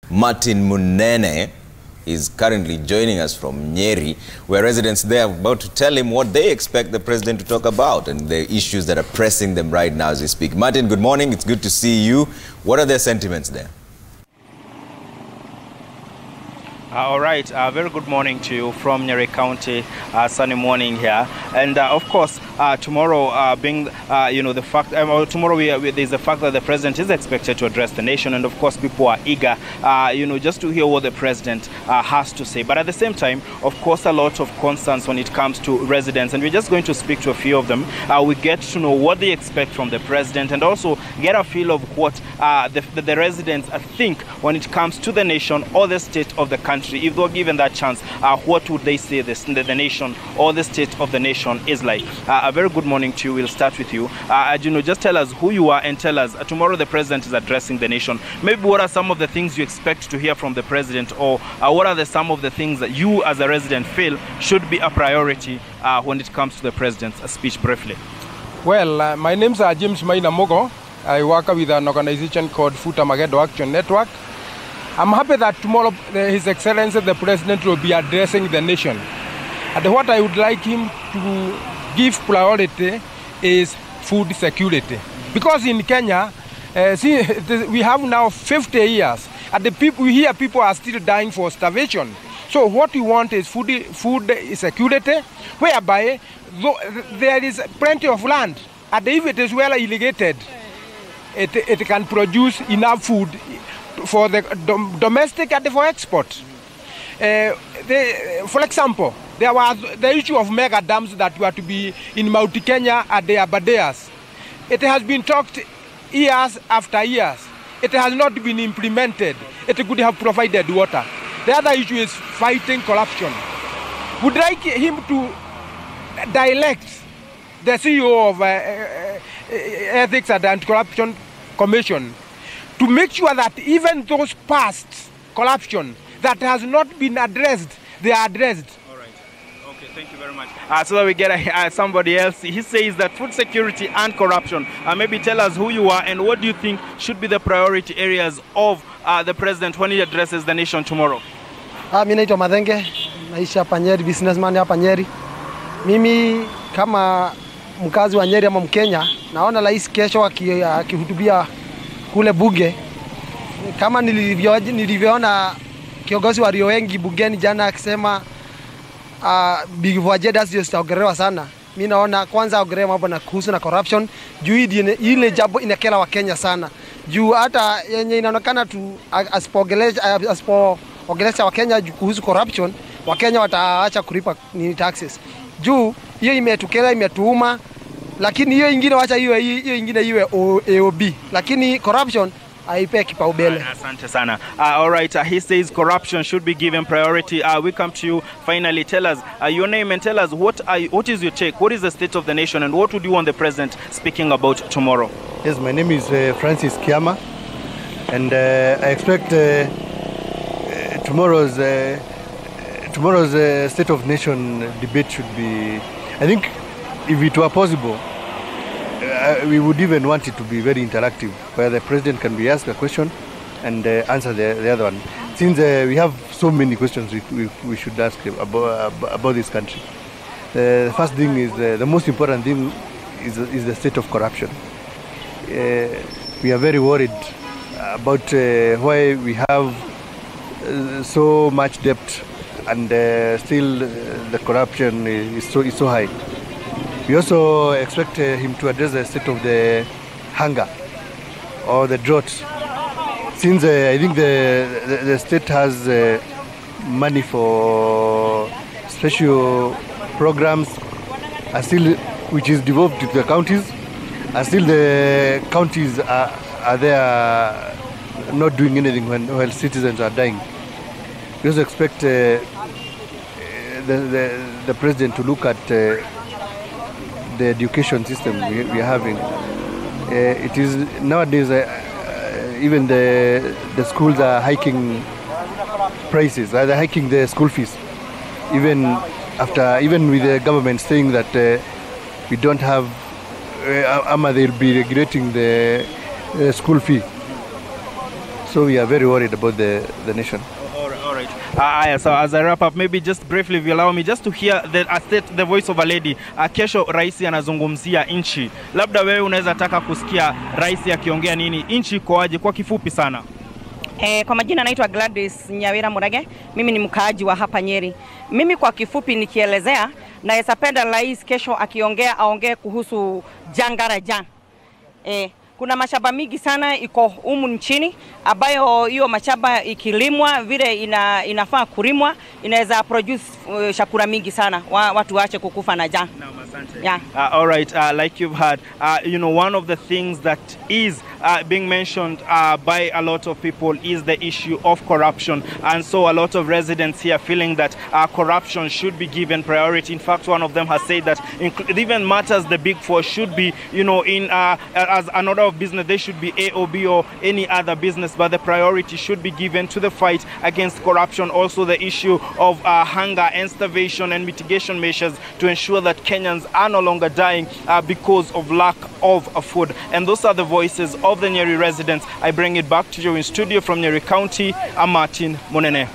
Martin Munene is currently joining us from Nyeri, where residents there are about to tell him what they expect the president to talk about and the issues that are pressing them right now as we speak. Martin, good morning. It's good to see you. What are their sentiments there? All right, very good morning to you from Nyeri County, sunny morning here. And of course, tomorrow being, the fact, tomorrow there's the fact that the president is expected to address the nation. And of course, people are eager, just to hear what the president has to say. But at the same time, of course, a lot of concerns when it comes to residents. And we're just going to speak to a few of them. We get to know what they expect from the president and also get a feel of what the residents think when it comes to the nation or the state of the country. If they were given that chance, what would they say the nation or the state of the nation is like? A very good morning to you. We'll start with you. Just tell us who you are and tell us, tomorrow the president is addressing the nation. Maybe what are some of the things you expect to hear from the president, or what are some of the things that you as a resident feel should be a priority when it comes to the president's speech, briefly? Well, my name is James Maina Mogo. I work with an organization called Futa Magedo Action Network. I'm happy that tomorrow His Excellency the President will be addressing the nation. And what I would like him to give priority is food security. Because in Kenya, we have now 50 years, and we hear people are still dying for starvation. So what we want is food security, whereby there is plenty of land, and if it is well irrigated, it can produce enough food for the domestic and for export. For example, there was the issue of mega dams that were to be in Mount Kenya and the Abadeas. It has been talked years after years. It has not been implemented. It could have provided water. The other issue is fighting corruption. Would like him to direct the CEO of Ethics and Anti-Corruption Commission to make sure that even those past corruption that has not been addressed, they are addressed. All right. Okay, thank you very much. So that we get somebody else. He says that food security and corruption. Maybe tell us who you are and what do you think should be the priority areas of the president when he addresses the nation tomorrow? Mimi naitwa Madhenge, naishi hapa Nyeri, businessman hapa Nyeri. Mimi kama mkazi wa Nyeri ama Mkenya, naona rais kesho akihutubia kule bunge, kama nilivyoona kiongozi walio wengi bungeni jana akisema big budget sio zitaongelewa sana. Mimi naona kwanza ongelea mambo na kuhusu na corruption, juu ile jambo inakela wa Kenya sana. Juu hata yenye inaonekana tu asipoongelesha wa Kenya kuhusu corruption, wa Kenya wataacha kulipa taxes. Juu hiyo imetukela, imetuuma. Lakini hiyo ingine wacha hiyo ingine iwe AOB, lakini corruption haipe kipaumbele. Asante sana. All right, he says corruption should be given priority. We come to you finally. Tell us your name and tell us what is your take, what is the state of the nation, and what would you want the president speaking about tomorrow? Yes, my name is Francis Kiama, and I expect tomorrow's state of nation debate should be, I think, if it were possible, we would even want it to be very interactive, where the president can be asked a question and answer the other one. Since we have so many questions we should ask about this country. The first thing is, the most important thing is the state of corruption. We are very worried about why we have so much debt and still the corruption is so high. We also expect him to address the state of the hunger or the drought. Since I think the state has money for special programs, which is devolved to the counties, and still the counties are there not doing anything while citizens are dying. We also expect the president to look at the education system we are having. It is nowadays even the schools are hiking prices. They're hiking the school fees, even with the government saying that we don't have, they'll be regulating the school fee. So So we are very worried about the nation. All right. So as I wrap up, maybe just briefly, if you allow me, just to hear the voice of a lady. Kesho rais anazungumzia nchi. Labda wewe unaweza taka kusikia rais akiongea nini? Nchi kwaje kwa kifupi sana? Kwa majina naitwa Gladys Nyawira Murage. Mimi ni mkaaji wa hapa Nyeri. Mimi kwa kifupi nikielezea, naweza penda rais kesho akiongea aongee kuhusu jangaraja. Kuna mashamba mingi sana iko humu nchini ambayo hiyo mashamba ikilimwa vile inafaa kulimwa inaweza produce chakula mingi sana, watu waache kukufa na njaa. Yeah. All right, like you've heard, you know, one of the things that is being mentioned by a lot of people is the issue of corruption, and so a lot of residents here feeling that corruption should be given priority. In fact, one of them has said that even matters the big four should be, you know, in as an order of business, they should be AOB or any other business, but the priority should be given to the fight against corruption. Also the issue of hunger and starvation and mitigation measures to ensure that Kenyans are no longer dying because of lack of food. And those are the voices of the Nyeri residents. I bring it back to you in studio from Nyeri County. I'm Martin Monene.